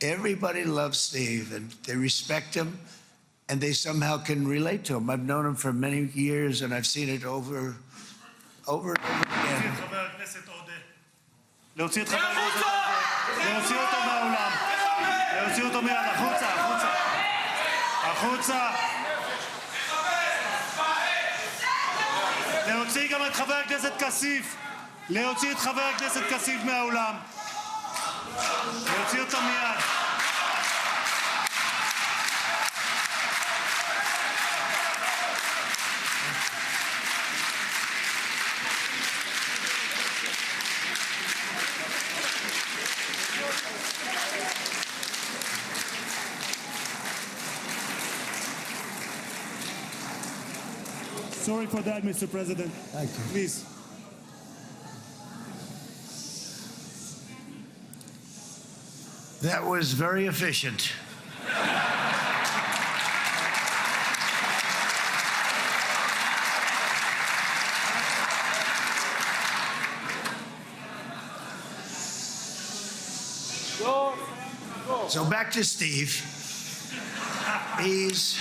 Everybody loves Steve, and they respect him, and they somehow can relate to him. I've known him for many years, and I've seen it over and over again. להוציא את חבר הכנסת עודה, להוציא אותו מהאולם, להוציא אותו מיד, החוצה, החוצה, החוצה. להוציא גם את חבר הכנסת כסיף, להוציא את חבר הכנסת כסיף מהאולם, להוציא אותו מיד. Sorry for that, Mr. President. Thank you. Please. That was very efficient. So back to Steve. He's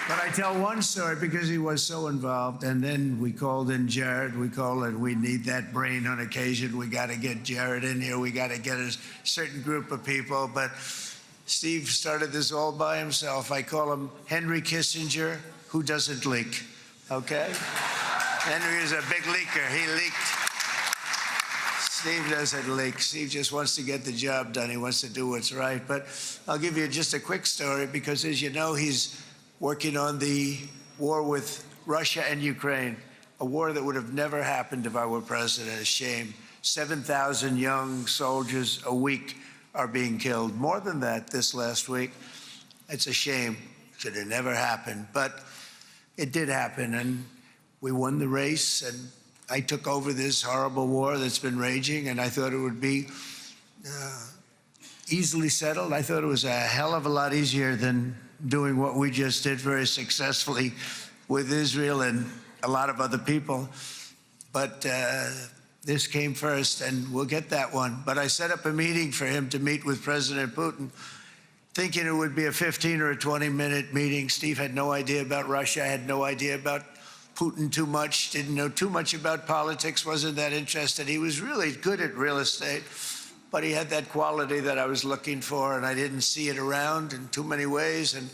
But I tell one story because he was so involved, and then we called in Jared. We need that brain on occasion. We got to get Jared in here. We got to get a certain group of people. But Steve started this all by himself. I call him Henry Kissinger, who doesn't leak, okay? Henry is a big leaker. He leaked. Steve doesn't leak. Steve just wants to get the job done. He wants to do what's right. But I'll give you just a quick story because, as you know, he's working on the war with Russia and Ukraine, a war that would have never happened if I were president. A shame. 7,000 young soldiers a week are being killed. More than that this last week. It's a shame. It should have never happened. But it did happen, and we won the race, and I took over this horrible war that's been raging, and I thought it would be easily settled. I thought it was a hell of a lot easier than doing what we just did very successfully with Israel and a lot of other people. But this came first, and we'll get that one. But I set up a meeting for him to meet with President Putin, thinking it would be a 15 or a 20-minute meeting. Steve had no idea about Russia, had no idea about Putin too much, didn't know too much about politics, wasn't that interested. He was really good at real estate, but he had that quality that I was looking for, and I didn't see it around in too many ways. And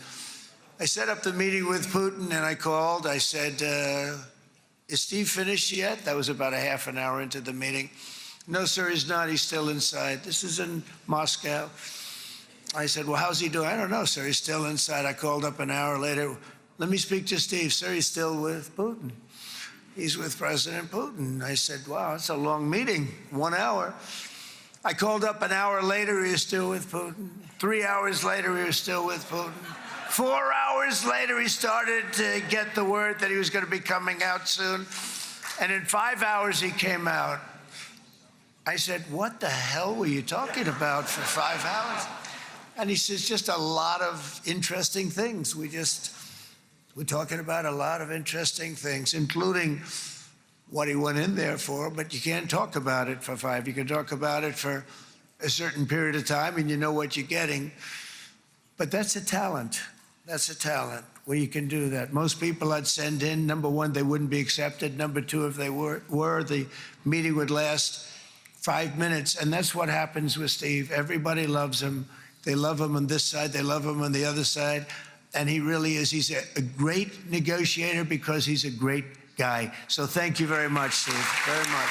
I set up the meeting with Putin, and I called. I said, is Steve finished yet? That was about a half an hour into the meeting. No, sir, he's not. He's still inside. This is in Moscow. I said, well, how's he doing? I don't know, sir. He's still inside. I called up an hour later. Let me speak to Steve. Sir, he's still with Putin. He's with President Putin. I said, wow, that's a long meeting, 1 hour. I called up an hour later, he was still with Putin. 3 hours later, he was still with Putin. 4 hours later, he started to get the word that he was going to be coming out soon. And in 5 hours, he came out. I said, what the hell were you talking about for 5 hours? And he says, just a lot of interesting things. We're talking about a lot of interesting things, including what he went in there for, but you can't talk about it for 5. You can talk about it for a certain period of time, and you know what you're getting. But that's a talent. That's a talent where you can do that. Most people I'd send in, number one, they wouldn't be accepted. Number two, if they were, the meeting would last 5 minutes. And that's what happens with Steve. Everybody loves him. They love him on this side. They love him on the other side. And he really is. He's a great negotiator because he's a great guy. So thank you very much, Steve, very much.